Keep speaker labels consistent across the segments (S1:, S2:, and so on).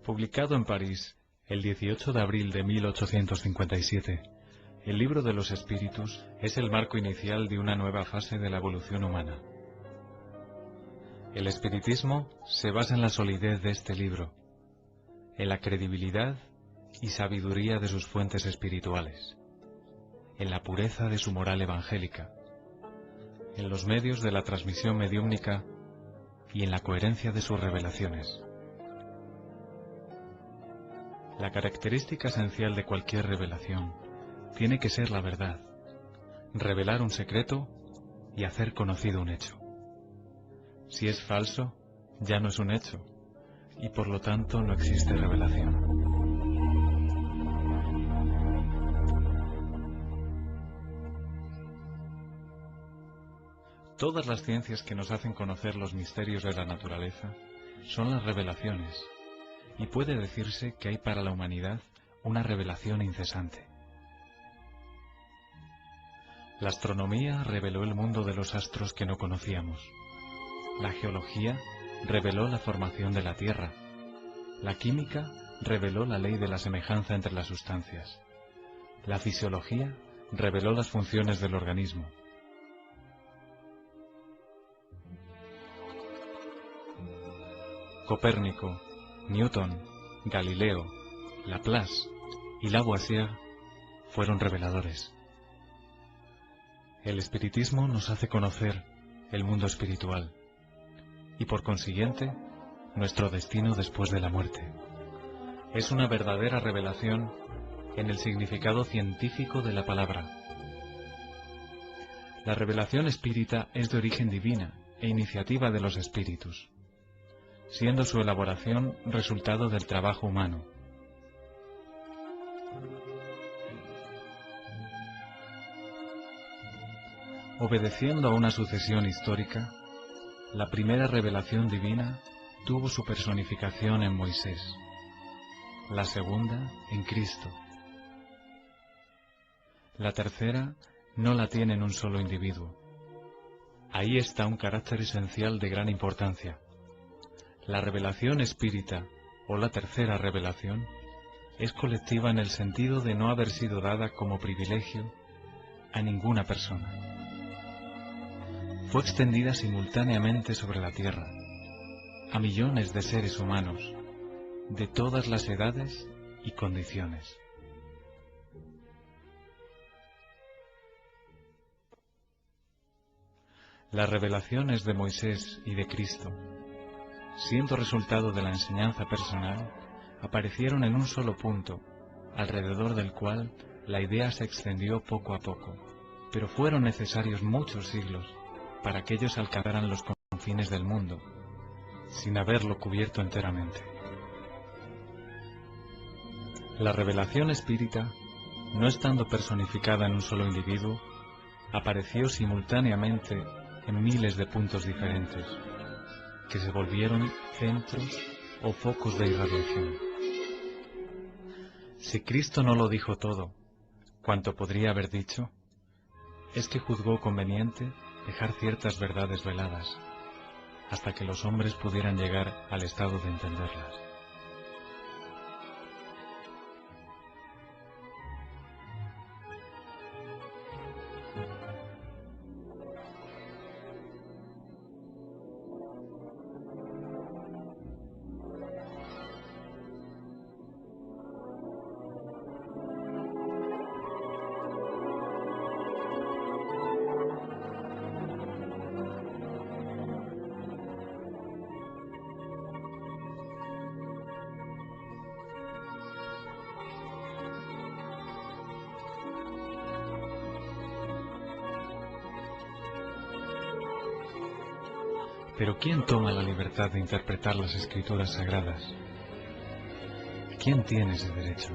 S1: Publicado en París el 18 de abril de 1857, el Libro de los Espíritus es el marco inicial de una nueva fase de la evolución humana. El espiritismo se basa en la solidez de este libro, en la credibilidad y sabiduría de sus fuentes espirituales, en la pureza de su moral evangélica, en los medios de la transmisión mediúmnica y en la coherencia de sus revelaciones. La característica esencial de cualquier revelación tiene que ser la verdad, revelar un secreto y hacer conocido un hecho. Si es falso, ya no es un hecho, y por lo tanto no existe revelación. Todas las ciencias que nos hacen conocer los misterios de la naturaleza son las revelaciones, y puede decirse que hay para la humanidad una revelación incesante. La astronomía reveló el mundo de los astros que no conocíamos. La geología reveló la formación de la Tierra. La química reveló la ley de la semejanza entre las sustancias. La fisiología reveló las funciones del organismo. Copérnico, Newton, Galileo, Laplace y Lavoisier fueron reveladores. El espiritismo nos hace conocer el mundo espiritual y, por consiguiente, nuestro destino después de la muerte. Es una verdadera revelación en el significado científico de la palabra. La revelación espírita es de origen divina e iniciativa de los espíritus, siendo su elaboración resultado del trabajo humano. Obedeciendo a una sucesión histórica, la primera revelación divina tuvo su personificación en Moisés, la segunda en Cristo. La tercera no la tiene en un solo individuo. Ahí está un carácter esencial de gran importancia. La revelación espírita, o la tercera revelación, es colectiva en el sentido de no haber sido dada como privilegio a ninguna persona. Fue extendida simultáneamente sobre la tierra, a millones de seres humanos, de todas las edades y condiciones. Las revelaciones de Moisés y de Cristo, siendo resultado de la enseñanza personal, aparecieron en un solo punto, alrededor del cual la idea se extendió poco a poco, pero fueron necesarios muchos siglos para que ellos alcanzaran los confines del mundo, sin haberlo cubierto enteramente. La revelación espírita, no estando personificada en un solo individuo, apareció simultáneamente en miles de puntos diferentes, que se volvieron centros o focos de irradiación. Si Cristo no lo dijo todo, cuanto podría haber dicho, es que juzgó conveniente dejar ciertas verdades veladas, hasta que los hombres pudieran llegar al estado de entenderlas. Pero ¿quién toma la libertad de interpretar las escrituras sagradas? ¿Quién tiene ese derecho?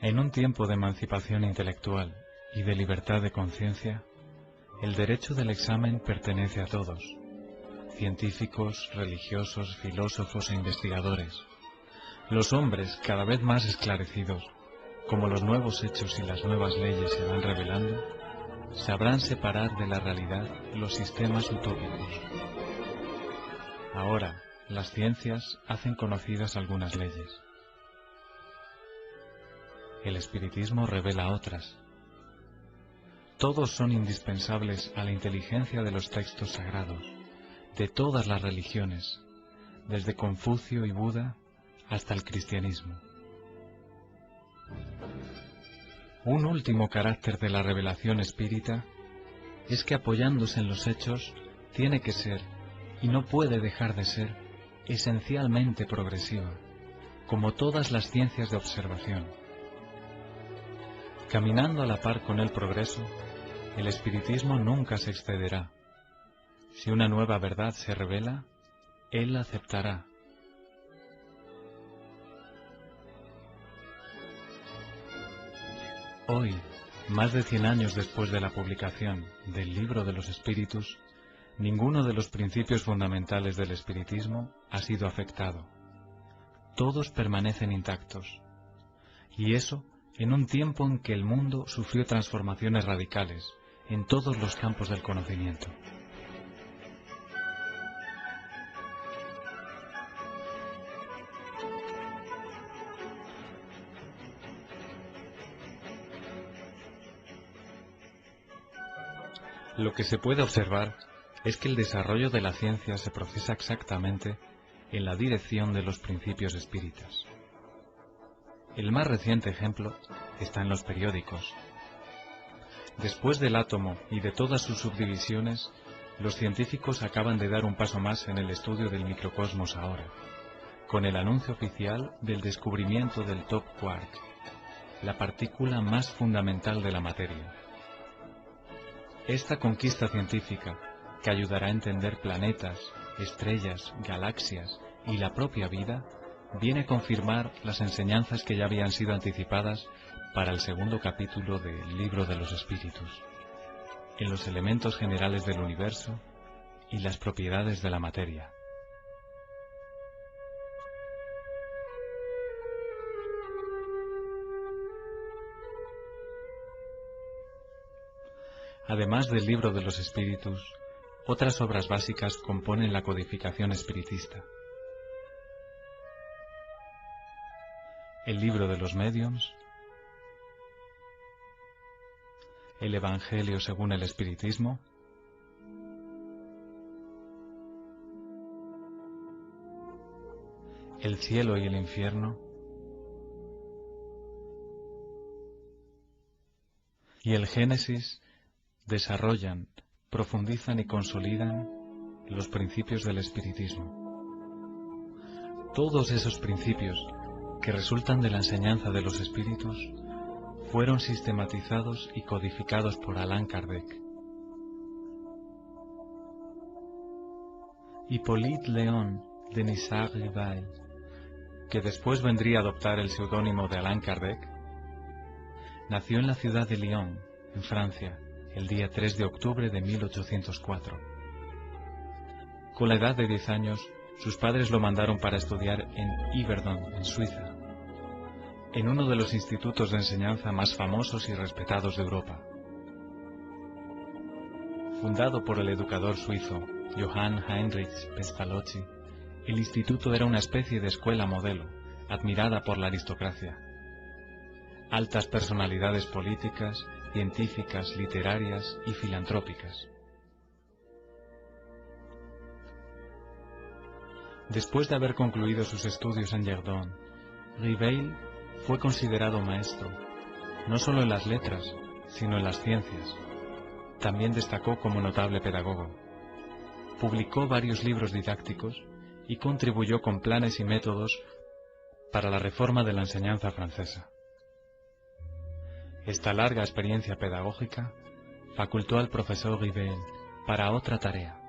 S1: En un tiempo de emancipación intelectual y de libertad de conciencia, el derecho del examen pertenece a todos, científicos, religiosos, filósofos e investigadores. Los hombres, cada vez más esclarecidos, como los nuevos hechos y las nuevas leyes se van revelando, sabrán separar de la realidad los sistemas utópicos. Ahora, las ciencias hacen conocidas algunas leyes. El espiritismo revela otras. Todos son indispensables a la inteligencia de los textos sagrados, de todas las religiones, desde Confucio y Buda hasta el cristianismo. Un último carácter de la revelación espírita es que, apoyándose en los hechos, tiene que ser, y no puede dejar de ser, esencialmente progresiva, como todas las ciencias de observación. Caminando a la par con el progreso, el espiritismo nunca se excederá. Si una nueva verdad se revela, él la aceptará. Hoy, más de 100 años después de la publicación del Libro de los Espíritus, ninguno de los principios fundamentales del espiritismo ha sido afectado. Todos permanecen intactos. Y eso en un tiempo en que el mundo sufrió transformaciones radicales en todos los campos del conocimiento. Lo que se puede observar es que el desarrollo de la ciencia se procesa exactamente en la dirección de los principios espíritas. El más reciente ejemplo está en los periódicos. Después del átomo y de todas sus subdivisiones, los científicos acaban de dar un paso más en el estudio del microcosmos ahora, con el anuncio oficial del descubrimiento del top quark, la partícula más fundamental de la materia. Esta conquista científica, que ayudará a entender planetas, estrellas, galaxias y la propia vida, viene a confirmar las enseñanzas que ya habían sido anticipadas para el segundo capítulo del Libro de los Espíritus, en los elementos generales del universo y las propiedades de la materia. Además del Libro de los Espíritus, otras obras básicas componen la codificación espiritista. El Libro de los Médiums, el Evangelio según el Espiritismo, el cielo y el infierno, y el Génesis desarrollan, profundizan y consolidan los principios del espiritismo. Todos esos principios que resultan de la enseñanza de los espíritus fueron sistematizados y codificados por Allan Kardec. Hippolyte Léon de Nizar-Rivail, que después vendría a adoptar el seudónimo de Allan Kardec, nació en la ciudad de Lyon, en Francia, el día 3 de octubre de 1804. Con la edad de 10 años, sus padres lo mandaron para estudiar en Yverdon, en Suiza, en uno de los institutos de enseñanza más famosos y respetados de Europa. Fundado por el educador suizo Johann Heinrich Pestalozzi, el instituto era una especie de escuela modelo, admirada por la aristocracia. Altas personalidades políticas, científicas, literarias y filantrópicas. Después de haber concluido sus estudios en Yverdon, Rivail fue considerado maestro, no solo en las letras, sino en las ciencias. También destacó como notable pedagogo. Publicó varios libros didácticos y contribuyó con planes y métodos para la reforma de la enseñanza francesa. Esta larga experiencia pedagógica facultó al profesor Rivail para otra tarea,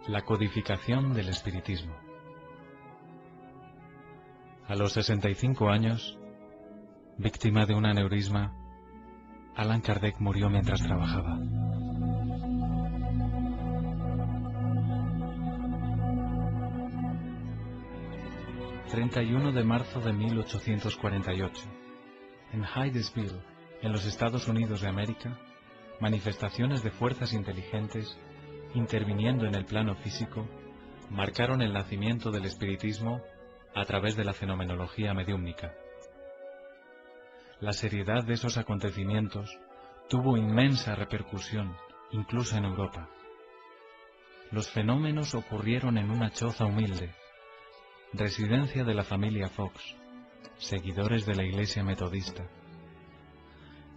S1: la codificación del espiritismo. A los 65 años, víctima de un aneurisma, Allan Kardec murió mientras trabajaba. El 31 de marzo de 1848, en Hydesville, en los Estados Unidos de América, manifestaciones de fuerzas inteligentes, interviniendo en el plano físico, marcaron el nacimiento del espiritismo a través de la fenomenología mediúmnica. La seriedad de esos acontecimientos tuvo inmensa repercusión, incluso en Europa. Los fenómenos ocurrieron en una choza humilde, residencia de la familia Fox, seguidores de la Iglesia Metodista.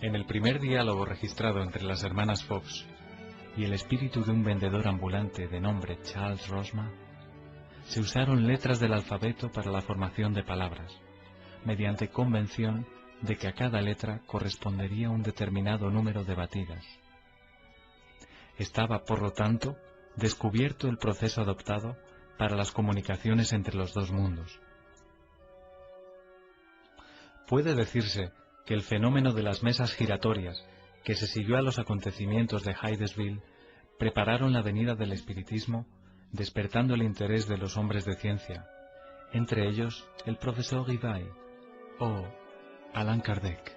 S1: En el primer diálogo registrado entre las hermanas Fox y el espíritu de un vendedor ambulante de nombre Charles Rosma, se usaron letras del alfabeto para la formación de palabras, mediante convención de que a cada letra correspondería un determinado número de batidas. Estaba, por lo tanto, descubierto el proceso adoptado para las comunicaciones entre los dos mundos. Puede decirse que el fenómeno de las mesas giratorias, que se siguió a los acontecimientos de Hydesville, prepararon la venida del espiritismo, despertando el interés de los hombres de ciencia, entre ellos el profesor Rivail o Allan Kardec.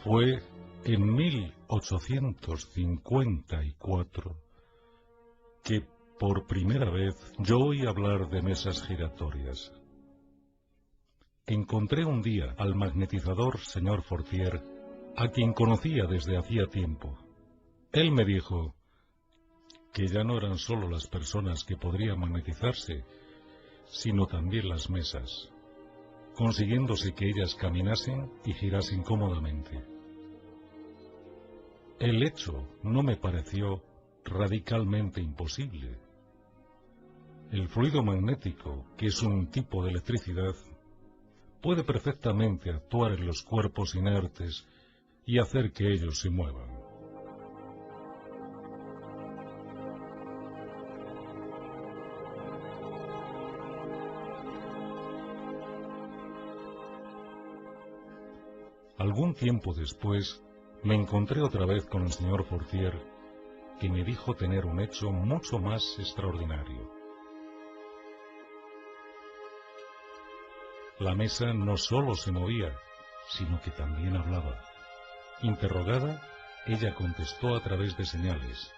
S2: Fue en 1854 que por primera vez yo oí hablar de mesas giratorias. Encontré un día al magnetizador señor Fortier, a quien conocía desde hacía tiempo. Él me dijo que ya no eran solo las personas que podrían magnetizarse, sino también las mesas, consiguiéndose que ellas caminasen y girasen cómodamente. El hecho no me pareció radicalmente imposible. El fluido magnético, que es un tipo de electricidad, puede perfectamente actuar en los cuerpos inertes y hacer que ellos se muevan. Algún tiempo después, me encontré otra vez con el señor Fortier, que me dijo tener un hecho mucho más extraordinario. La mesa no solo se movía, sino que también hablaba. Interrogada, ella contestó a través de señales.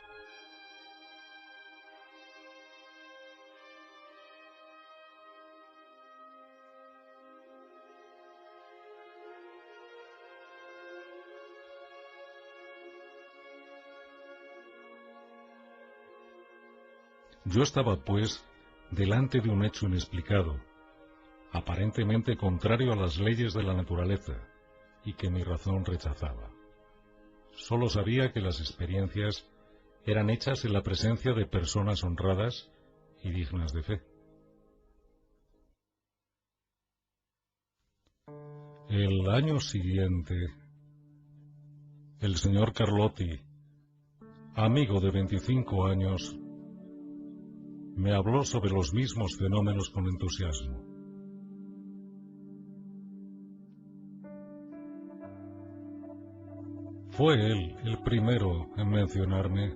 S2: Yo estaba, pues, delante de un hecho inexplicado, aparentemente contrario a las leyes de la naturaleza, y que mi razón rechazaba. Solo sabía que las experiencias eran hechas en la presencia de personas honradas y dignas de fe. El año siguiente, el señor Carlotti, amigo de 25 años, me habló sobre los mismos fenómenos con entusiasmo. Fue él el primero en mencionarme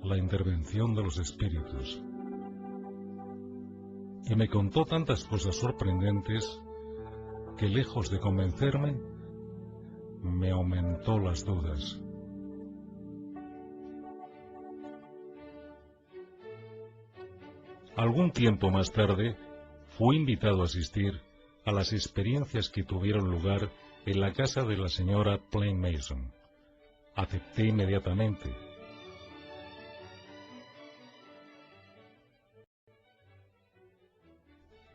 S2: la intervención de los espíritus, y me contó tantas cosas sorprendentes que, lejos de convencerme, me aumentó las dudas. Algún tiempo más tarde, fui invitado a asistir a las experiencias que tuvieron lugar en la casa de la señora Plain Mason. Acepté inmediatamente.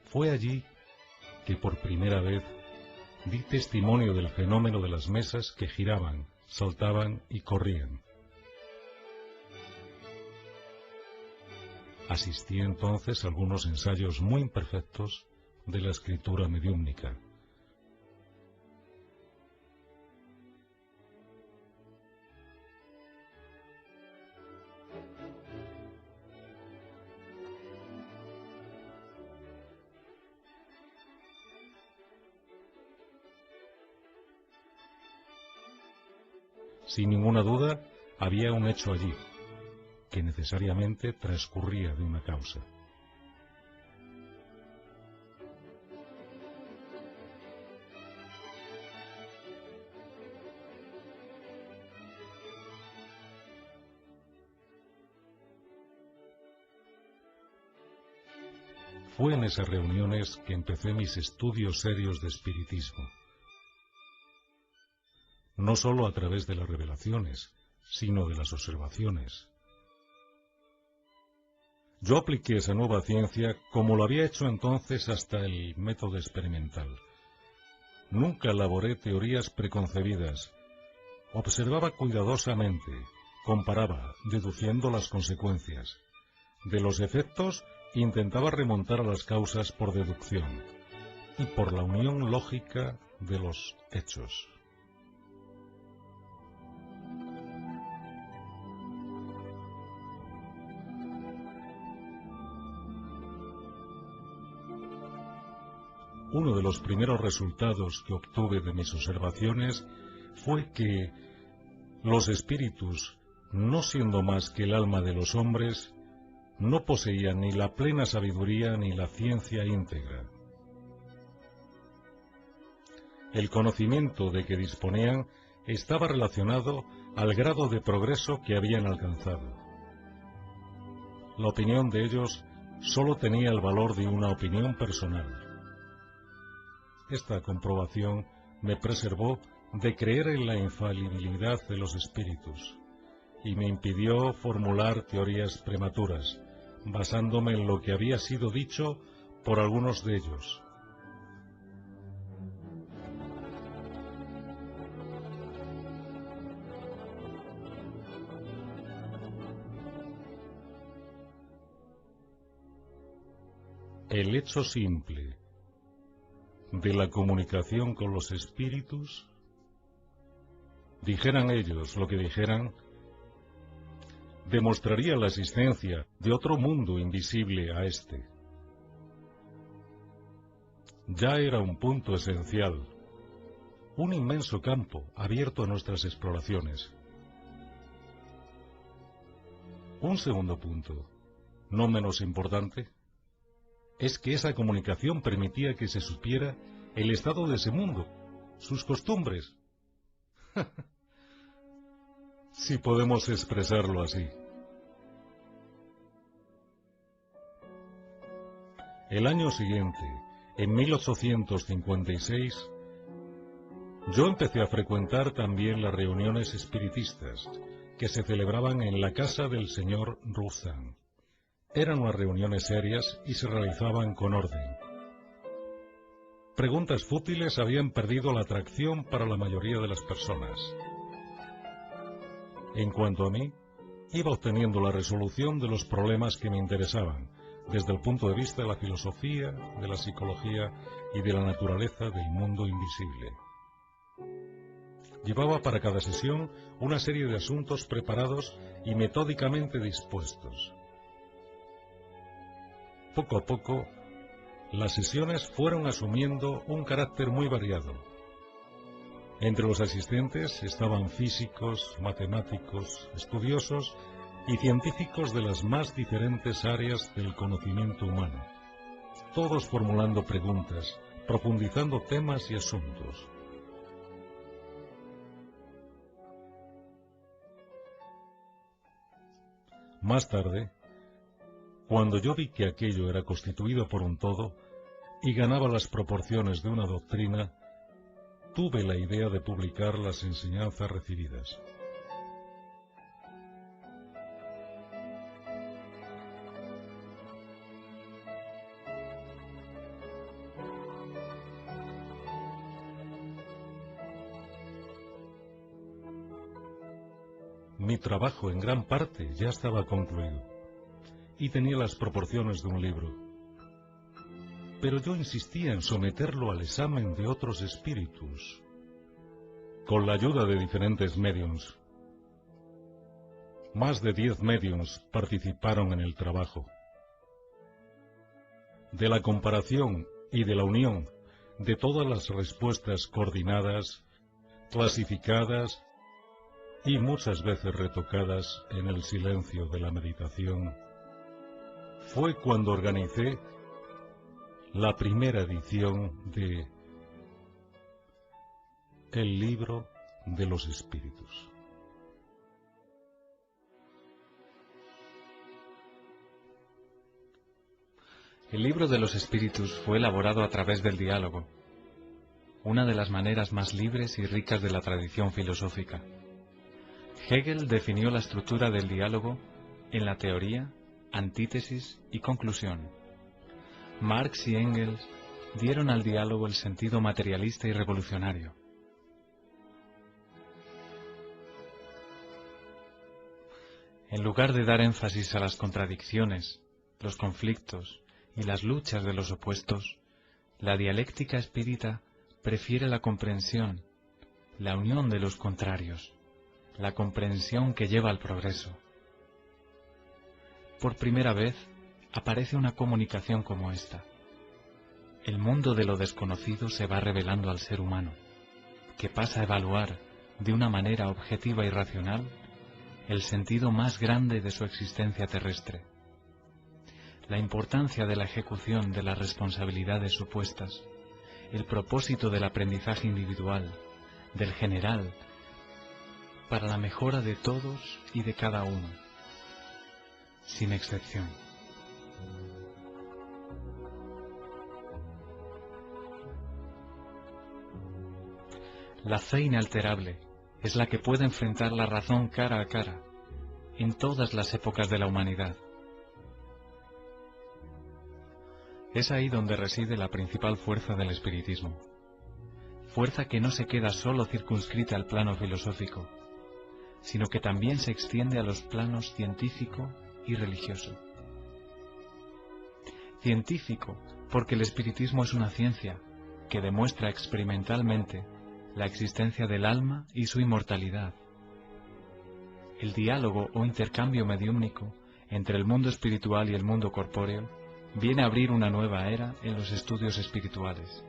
S2: Fue allí que por primera vez di testimonio del fenómeno de las mesas que giraban, saltaban y corrían. Asistí entonces a algunos ensayos muy imperfectos de la escritura mediúmnica. Sin ninguna duda, había un hecho allí, que necesariamente transcurría de una causa. Fue en esas reuniones que empecé mis estudios serios de espiritismo. No sólo a través de las revelaciones, sino de las observaciones. Yo apliqué esa nueva ciencia como lo había hecho entonces hasta el método experimental. Nunca elaboré teorías preconcebidas. Observaba cuidadosamente, comparaba, deduciendo las consecuencias. De los efectos, intentaba remontar a las causas por deducción y por la unión lógica de los hechos. Uno de los primeros resultados que obtuve de mis observaciones fue que los espíritus, no siendo más que el alma de los hombres, no poseían ni la plena sabiduría ni la ciencia íntegra. El conocimiento de que disponían estaba relacionado al grado de progreso que habían alcanzado. La opinión de ellos sólo tenía el valor de una opinión personal. Esta comprobación me preservó de creer en la infalibilidad de los espíritus y me impidió formular teorías prematuras, basándome en lo que había sido dicho por algunos de ellos. El hecho simple de la comunicación con los espíritus, dijeran ellos lo que dijeran, demostraría la existencia de otro mundo invisible a este. Ya era un punto esencial, un inmenso campo abierto a nuestras exploraciones. Un segundo punto, no menos importante, es que esa comunicación permitía que se supiera el estado de ese mundo, sus costumbres. Si podemos expresarlo así. El año siguiente, en 1856, yo empecé a frecuentar también las reuniones espiritistas que se celebraban en la casa del señor Rouzan. Eran unas reuniones serias y se realizaban con orden. Preguntas fútiles habían perdido la atracción para la mayoría de las personas. En cuanto a mí, iba obteniendo la resolución de los problemas que me interesaban, desde el punto de vista de la filosofía, de la psicología y de la naturaleza del mundo invisible. Llevaba para cada sesión una serie de asuntos preparados y metódicamente dispuestos. Poco a poco, las sesiones fueron asumiendo un carácter muy variado. Entre los asistentes estaban físicos, matemáticos, estudiosos y científicos de las más diferentes áreas del conocimiento humano, todos formulando preguntas, profundizando temas y asuntos. Más tarde, cuando yo vi que aquello era constituido por un todo y ganaba las proporciones de una doctrina, tuve la idea de publicar las enseñanzas recibidas. Mi trabajo en gran parte ya estaba concluido y tenía las proporciones de un libro. Pero yo insistía en someterlo al examen de otros espíritus, con la ayuda de diferentes médiums. Más de 10 médiums participaron en el trabajo. De la comparación y de la unión de todas las respuestas coordinadas, clasificadas y muchas veces retocadas en el silencio de la meditación, fue cuando organicé la primera edición de El Libro de los Espíritus.
S1: El Libro de los Espíritus fue elaborado a través del diálogo, una de las maneras más libres y ricas de la tradición filosófica. Hegel definió la estructura del diálogo en la teoría, antítesis y conclusión. Marx y Engels dieron al diálogo el sentido materialista y revolucionario. En lugar de dar énfasis a las contradicciones, los conflictos y las luchas de los opuestos, la dialéctica espírita prefiere la comprensión, la unión de los contrarios, la comprensión que lleva al progreso. Por primera vez aparece una comunicación como esta. El mundo de lo desconocido se va revelando al ser humano, que pasa a evaluar de una manera objetiva y racional el sentido más grande de su existencia terrestre. La importancia de la ejecución de las responsabilidades supuestas, el propósito del aprendizaje individual, del general, para la mejora de todos y de cada uno, sin excepción. La fe inalterable es la que puede enfrentar la razón cara a cara, en todas las épocas de la humanidad. Es ahí donde reside la principal fuerza del espiritismo, fuerza que no se queda solo circunscrita al plano filosófico, sino que también se extiende a los planos científico y religioso. Científico, porque el espiritismo es una ciencia que demuestra experimentalmente la existencia del alma y su inmortalidad. El diálogo o intercambio mediúmnico entre el mundo espiritual y el mundo corpóreo viene a abrir una nueva era en los estudios espirituales.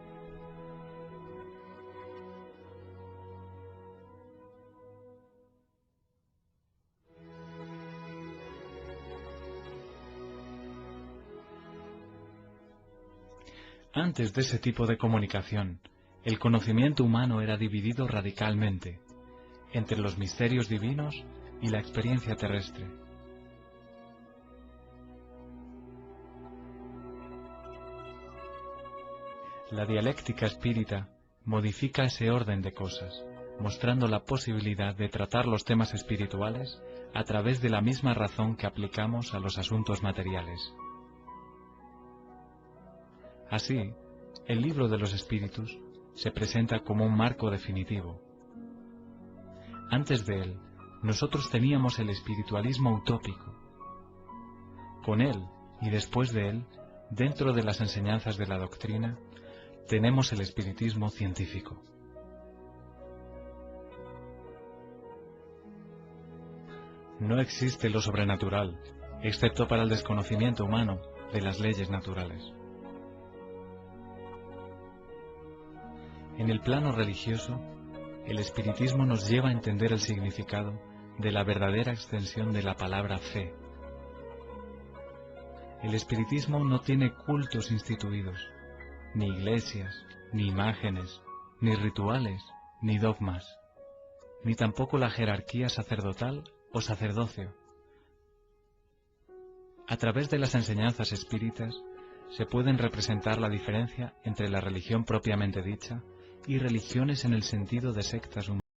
S1: Antes de ese tipo de comunicación, el conocimiento humano era dividido radicalmente entre los misterios divinos y la experiencia terrestre. La dialéctica espírita modifica ese orden de cosas, mostrando la posibilidad de tratar los temas espirituales a través de la misma razón que aplicamos a los asuntos materiales. Así, el Libro de los Espíritus se presenta como un marco definitivo. Antes de él, nosotros teníamos el espiritualismo utópico. Con él, y después de él, dentro de las enseñanzas de la doctrina, tenemos el espiritismo científico. No existe lo sobrenatural, excepto para el desconocimiento humano de las leyes naturales. En el plano religioso, el espiritismo nos lleva a entender el significado de la verdadera extensión de la palabra fe. El espiritismo no tiene cultos instituidos, ni iglesias, ni imágenes, ni rituales, ni dogmas, ni tampoco la jerarquía sacerdotal o sacerdocio. A través de las enseñanzas espíritas se pueden representar la diferencia entre la religión propiamente dicha y religiones en el sentido de sectas humanas.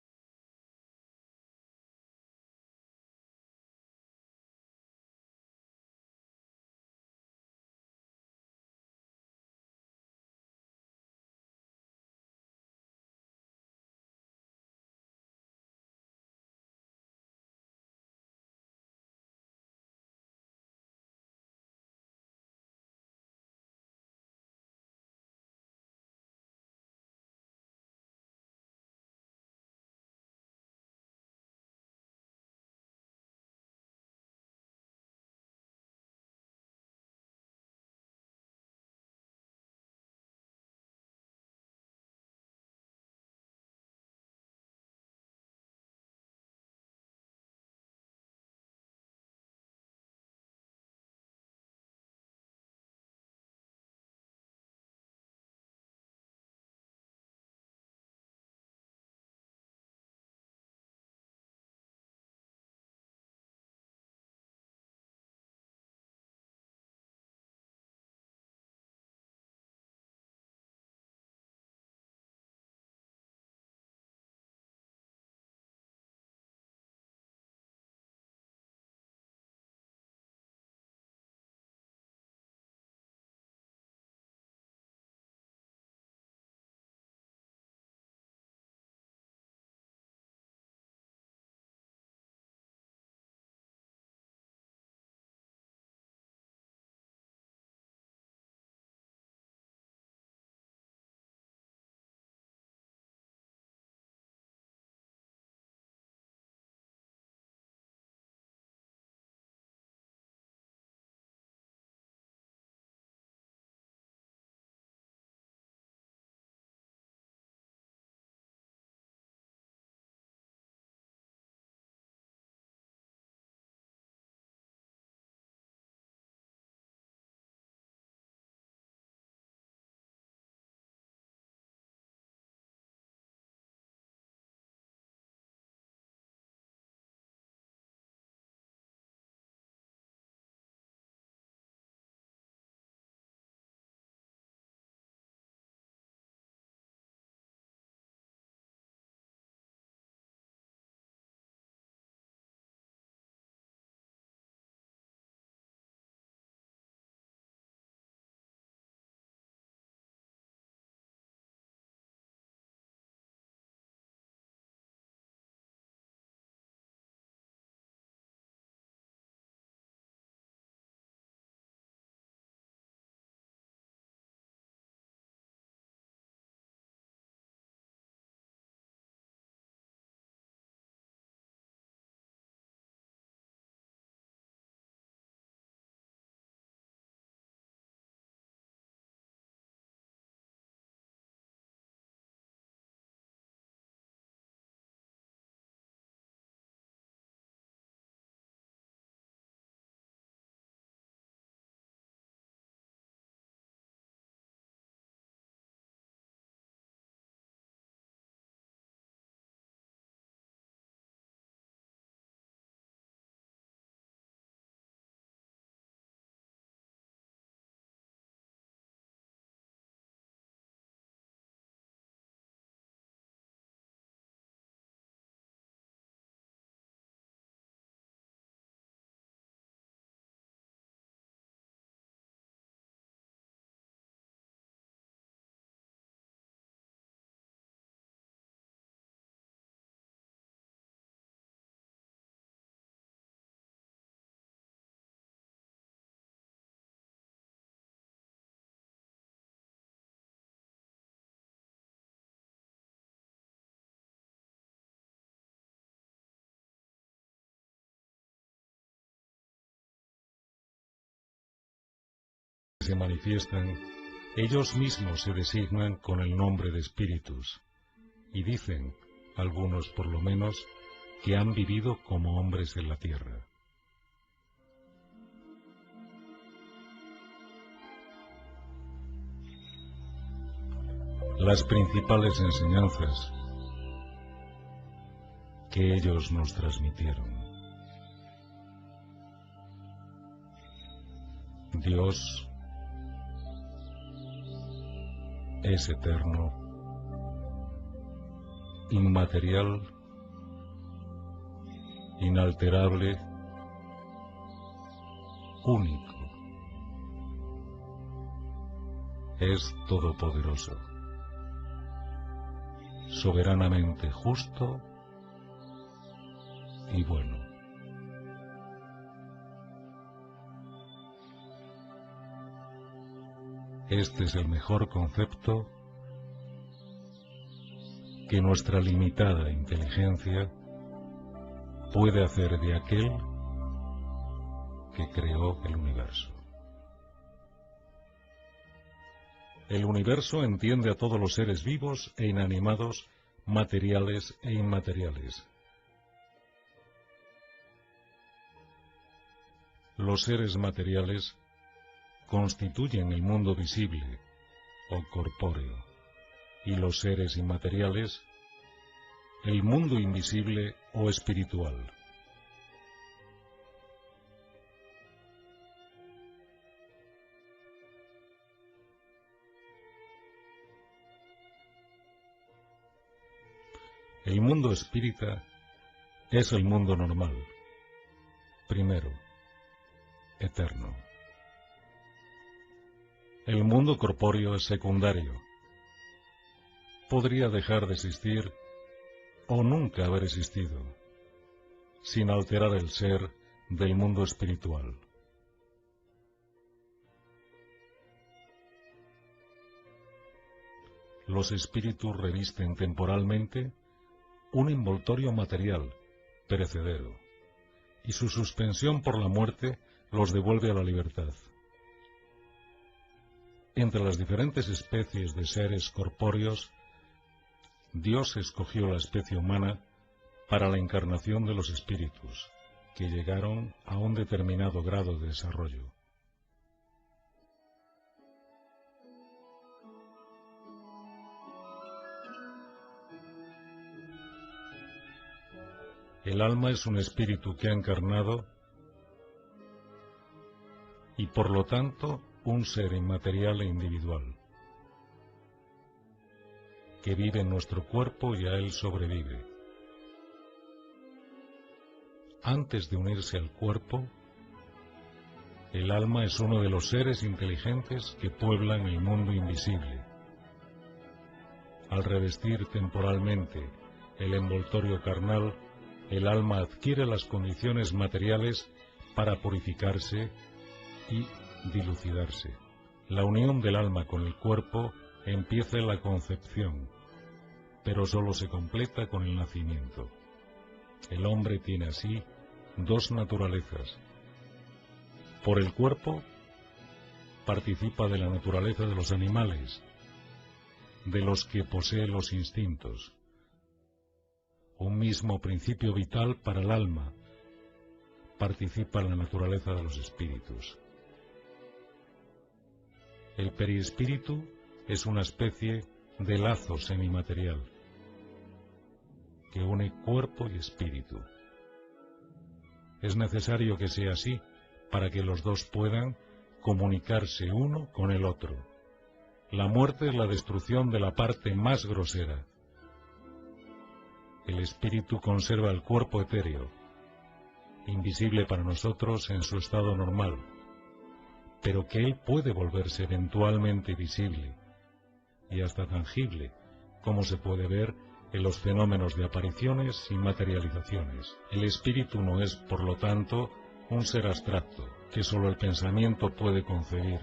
S2: se manifiestan, ellos mismos se designan con el nombre de espíritus, y dicen, algunos por lo menos, que han vivido como hombres en la tierra. Las principales enseñanzas que ellos nos transmitieron. Dios es eterno, inmaterial, inalterable, único. Es todopoderoso, soberanamente justo y bueno. Este es el mejor concepto que nuestra limitada inteligencia puede hacer de aquel que creó el universo. El universo entiende a todos los seres vivos e inanimados, materiales e inmateriales. Los seres materiales constituyen el mundo visible o corpóreo, y los seres inmateriales el mundo invisible o espiritual. El mundo espírita es el mundo normal, primero, eterno. El mundo corpóreo es secundario. Podría dejar de existir o nunca haber existido, sin alterar el ser del mundo espiritual. Los espíritus revisten temporalmente un envoltorio material, perecedero, y su suspensión por la muerte los devuelve a la libertad. Entre las diferentes especies de seres corpóreos, Dios escogió la especie humana para la encarnación de los espíritus, que llegaron a un determinado grado de desarrollo. El alma es un espíritu que ha encarnado y por lo tanto un ser inmaterial e individual, que vive en nuestro cuerpo y a él sobrevive. Antes de unirse al cuerpo, el alma es uno de los seres inteligentes que pueblan el mundo invisible. Al revestir temporalmente el envoltorio carnal, el alma adquiere las condiciones materiales para purificarse y dilucidarse. La unión del alma con el cuerpo empieza en la concepción, pero sólo se completa con el nacimiento. El hombre tiene así dos naturalezas. Por el cuerpo participa de la naturaleza de los animales, de los que posee los instintos. Un mismo principio vital para el alma participa en la naturaleza de los espíritus. El perispíritu es una especie de lazo semimaterial que une cuerpo y espíritu. Es necesario que sea así para que los dos puedan comunicarse uno con el otro. La muerte es la destrucción de la parte más grosera. El espíritu conserva el cuerpo etéreo, invisible para nosotros en su estado normal, pero que él puede volverse eventualmente visible y hasta tangible, como se puede ver en los fenómenos de apariciones y materializaciones. El espíritu no es, por lo tanto, un ser abstracto que sólo el pensamiento puede concebir.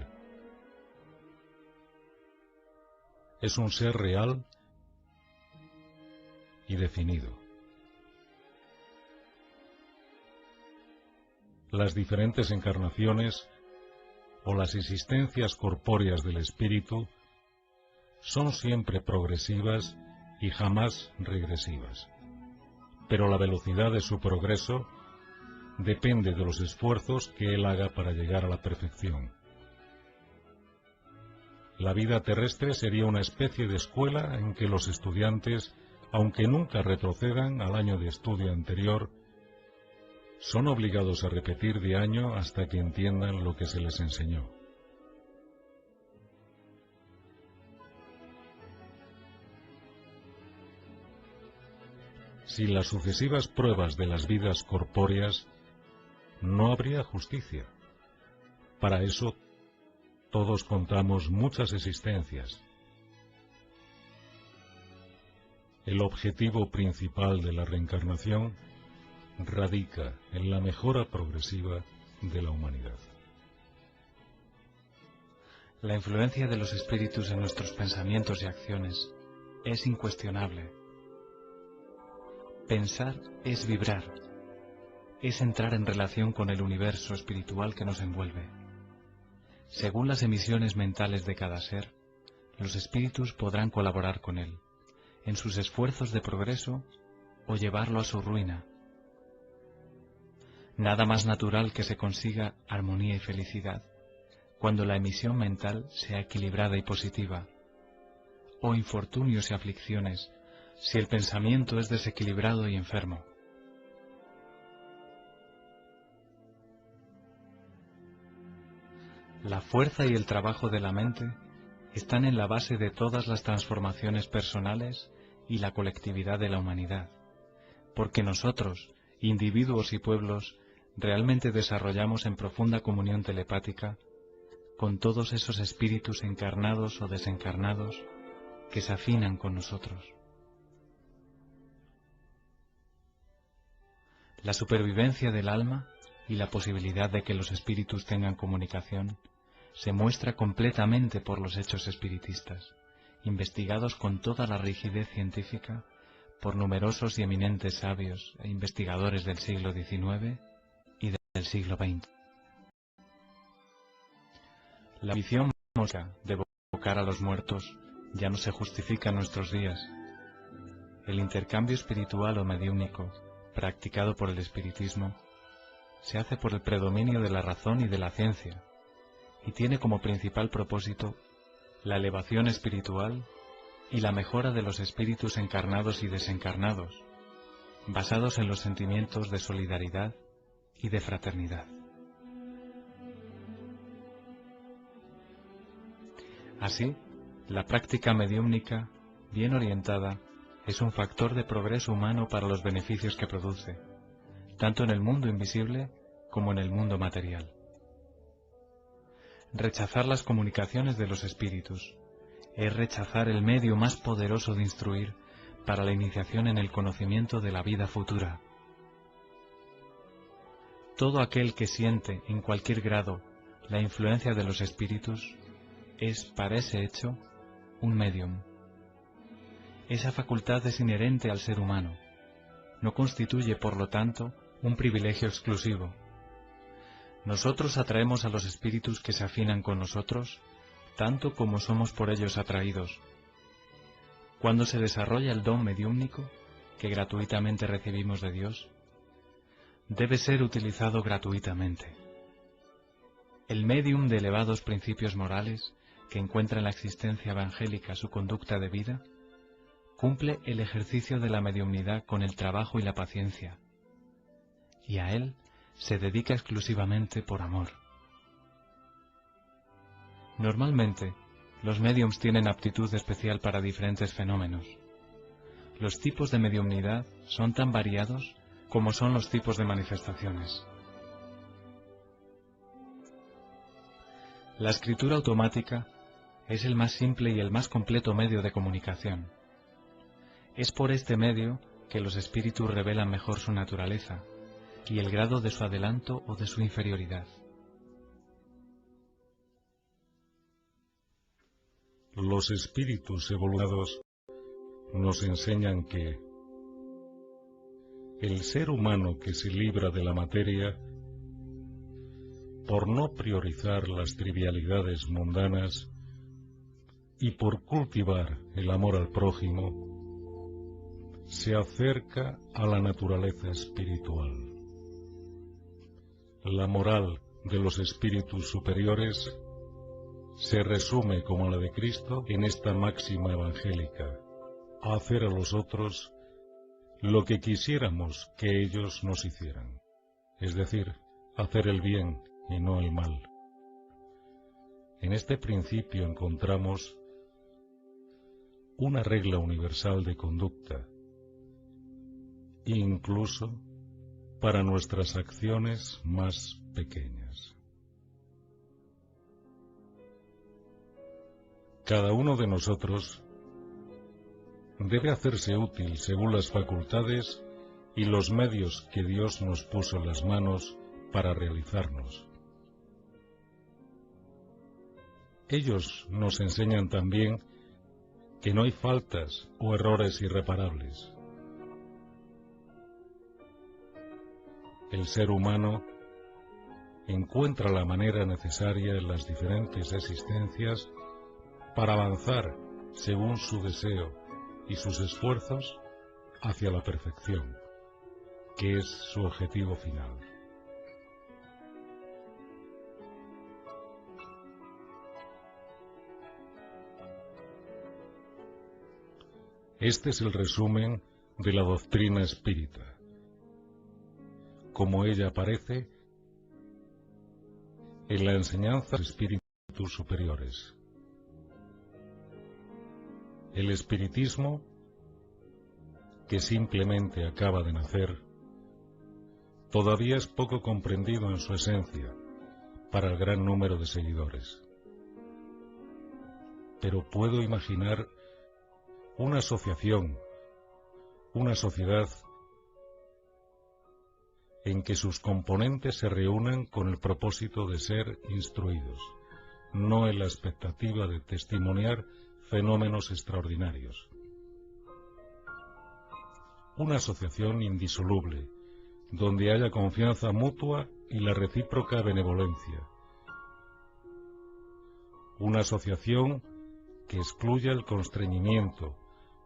S2: Es un ser real y definido. Las diferentes encarnaciones o las existencias corpóreas del espíritu son siempre progresivas y jamás regresivas. Pero la velocidad de su progreso depende de los esfuerzos que él haga para llegar a la perfección. La vida terrestre sería una especie de escuela en que los estudiantes, aunque nunca retrocedan al año de estudio anterior, son obligados a repetir de año hasta que entiendan lo que se les enseñó. Sin las sucesivas pruebas de las vidas corpóreas, no habría justicia. Para eso, todos contamos muchas existencias. El objetivo principal de la reencarnación radica en la mejora progresiva de la humanidad.
S1: La influencia de los espíritus en nuestros pensamientos y acciones es incuestionable. Pensar es vibrar, es entrar en relación con el universo espiritual que nos envuelve. Según las emisiones mentales de cada ser, los espíritus podrán colaborar con él, en sus esfuerzos de progreso o llevarlo a su ruina. Nada más natural que se consiga armonía y felicidad cuando la emisión mental sea equilibrada y positiva, o infortunios y aflicciones si el pensamiento es desequilibrado y enfermo. La fuerza y el trabajo de la mente están en la base de todas las transformaciones personales y la colectividad de la humanidad, porque nosotros, individuos y pueblos, realmente desarrollamos en profunda comunión telepática con todos esos espíritus encarnados o desencarnados que se afinan con nosotros. La supervivencia del alma y la posibilidad de que los espíritus tengan comunicación se muestra completamente por los hechos espiritistas, investigados con toda la rigidez científica por numerosos y eminentes sabios e investigadores del siglo XIX y del siglo XX. La visión mágica de evocar a los muertos ya no se justifica en nuestros días. El intercambio espiritual o mediúmnico, practicado por el espiritismo, se hace por el predominio de la razón y de la ciencia, y tiene como principal propósito la elevación espiritual y la mejora de los espíritus encarnados y desencarnados, basados en los sentimientos de solidaridad y de fraternidad. Así, la práctica mediúmnica, bien orientada, es un factor de progreso humano para los beneficios que produce, tanto en el mundo invisible como en el mundo material. Rechazar las comunicaciones de los espíritus es rechazar el medio más poderoso de instruir para la iniciación en el conocimiento de la vida futura. Todo aquel que siente en cualquier grado la influencia de los espíritus es, para ese hecho, un médium. Esa facultad es inherente al ser humano. No constituye, por lo tanto, un privilegio exclusivo. Nosotros atraemos a los espíritus que se afinan con nosotros, tanto como somos por ellos atraídos. Cuando se desarrolla el don mediúmnico, que gratuitamente recibimos de Dios, debe ser utilizado gratuitamente. El médium de elevados principios morales, que encuentra en la existencia evangélica su conducta de vida, cumple el ejercicio de la mediumnidad con el trabajo y la paciencia, y a él se dedica exclusivamente por amor. Normalmente, los médiums tienen aptitud especial para diferentes fenómenos. Los tipos de mediumnidad son tan variados como son los tipos de manifestaciones. La escritura automática es el más simple y el más completo medio de comunicación. Es por este medio que los espíritus revelan mejor su naturaleza y el grado de su adelanto o de su inferioridad.
S2: Los espíritus evolucionados nos enseñan que el ser humano que se libra de la materia por no priorizar las trivialidades mundanas y por cultivar el amor al prójimo, se acerca a la naturaleza espiritual. La moral de los espíritus superiores se resume, como la de Cristo, en esta máxima evangélica: hacer a los otros lo que quisiéramos que ellos nos hicieran, es decir, hacer el bien y no el mal. En este principio encontramos una regla universal de conducta, incluso para nuestras acciones más pequeñas. Cada uno de nosotros debe hacerse útil según las facultades y los medios que Dios nos puso en las manos para realizarnos. Ellos nos enseñan también que no hay faltas o errores irreparables. El ser humano encuentra la manera necesaria en las diferentes existencias para avanzar según su deseo y sus esfuerzos hacia la perfección, que es su objetivo final. Este es el resumen de la doctrina espírita, como ella aparece en la enseñanza de espíritus superiores. El espiritismo, que simplemente acaba de nacer, todavía es poco comprendido en su esencia para el gran número de seguidores. Pero puedo imaginar una asociación, una sociedad en que sus componentes se reúnan con el propósito de ser instruidos, no en la expectativa de testimoniar fenómenos extraordinarios. Una asociación indisoluble, donde haya confianza mutua y la recíproca benevolencia. Una asociación que excluya el constreñimiento,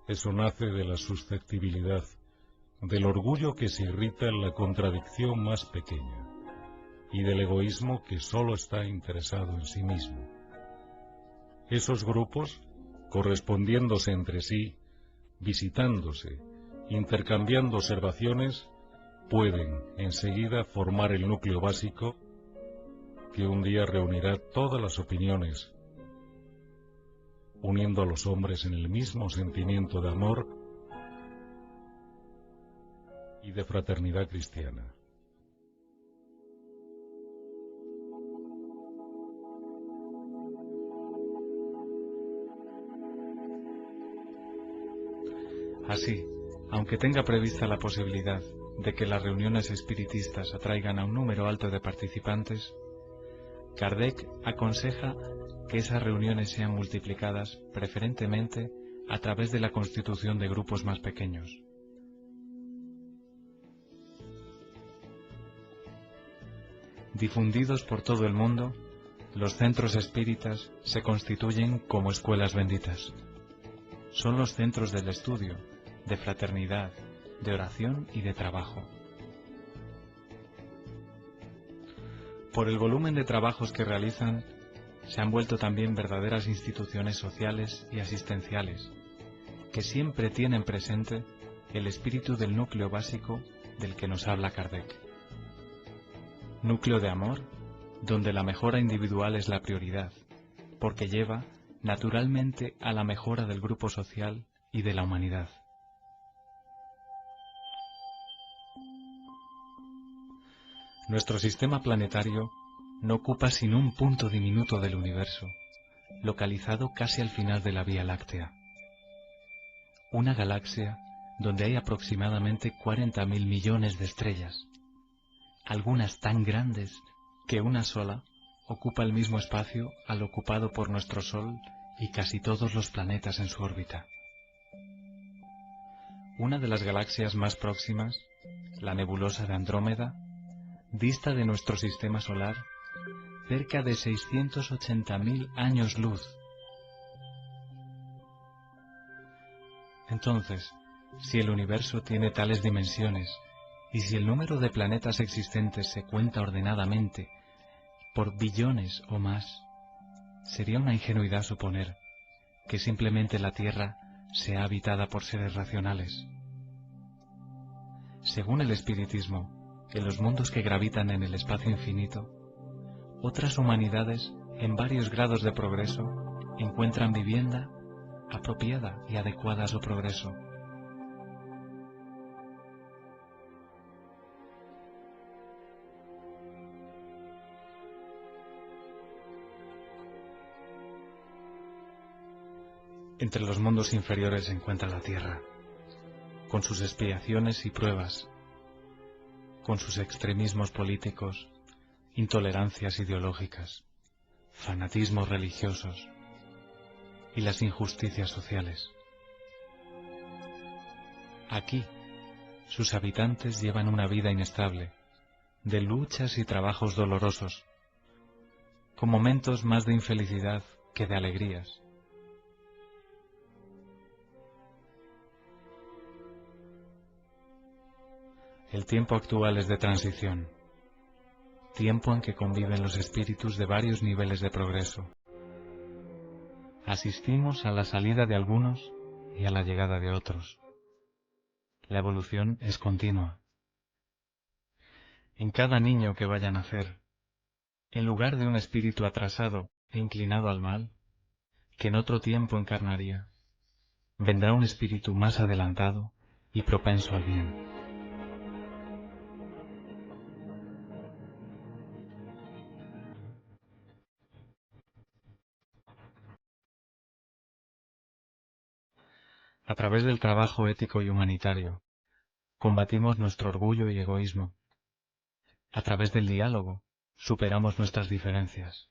S2: eso nace de la susceptibilidad, del orgullo que se irrita en la contradicción más pequeña, y del egoísmo que sólo está interesado en sí mismo. Esos grupos, correspondiéndose entre sí, visitándose, intercambiando observaciones, pueden enseguida formar el núcleo básico que un día reunirá todas las opiniones, uniendo a los hombres en el mismo sentimiento de amor y de fraternidad cristiana.
S1: Así, aunque tenga prevista la posibilidad de que las reuniones espiritistas atraigan a un número alto de participantes, Kardec aconseja que esas reuniones sean multiplicadas preferentemente a través de la constitución de grupos más pequeños. Difundidos por todo el mundo, los centros espíritas se constituyen como escuelas benditas. Son los centros del estudio, de fraternidad, de oración y de trabajo. Por el volumen de trabajos que realizan, se han vuelto también verdaderas instituciones sociales y asistenciales, que siempre tienen presente el espíritu del núcleo básico del que nos habla Kardec. Núcleo de amor, donde la mejora individual es la prioridad, porque lleva naturalmente a la mejora del grupo social y de la humanidad. Nuestro sistema planetario no ocupa sino un punto diminuto del universo, localizado casi al final de la Vía Láctea. Una galaxia donde hay aproximadamente 40.000 millones de estrellas, algunas tan grandes que una sola ocupa el mismo espacio al ocupado por nuestro Sol y casi todos los planetas en su órbita. Una de las galaxias más próximas, la nebulosa de Andrómeda, dista de nuestro sistema solar cerca de 680.000 años luz. Entonces, si el universo tiene tales dimensiones, y si el número de planetas existentes se cuenta ordenadamente por billones o más, sería una ingenuidad suponer que simplemente la Tierra sea habitada por seres racionales. Según el espiritismo, en los mundos que gravitan en el espacio infinito, otras humanidades en varios grados de progreso encuentran vivienda apropiada y adecuada a su progreso. Entre los mundos inferiores se encuentra la Tierra, con sus expiaciones y pruebas, con sus extremismos políticos, intolerancias ideológicas, fanatismos religiosos y las injusticias sociales. Aquí, sus habitantes llevan una vida inestable, de luchas y trabajos dolorosos, con momentos más de infelicidad que de alegrías. El tiempo actual es de transición, tiempo en que conviven los espíritus de varios niveles de progreso. Asistimos a la salida de algunos y a la llegada de otros. La evolución es continua. En cada niño que vaya a nacer, en lugar de un espíritu atrasado e inclinado al mal, que en otro tiempo encarnaría, vendrá un espíritu más adelantado y propenso al bien. A través del trabajo ético y humanitario, combatimos nuestro orgullo y egoísmo. A través del diálogo, superamos nuestras diferencias.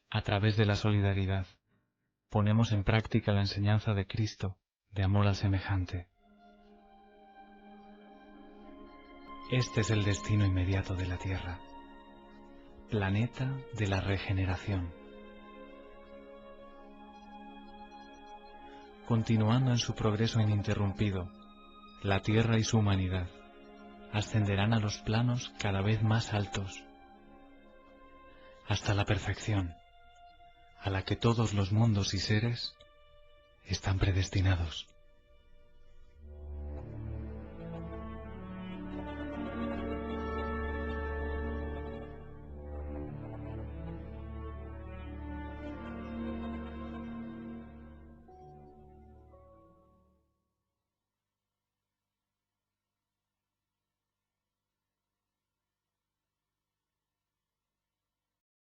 S1: A través de la solidaridad, ponemos en práctica la enseñanza de Cristo de amor al semejante. Este es el destino inmediato de la Tierra, planeta de la regeneración. Continuando en su progreso ininterrumpido, la Tierra y su humanidad ascenderán a los planos cada vez más altos, hasta la perfección, a la que todos los mundos y seres están predestinados.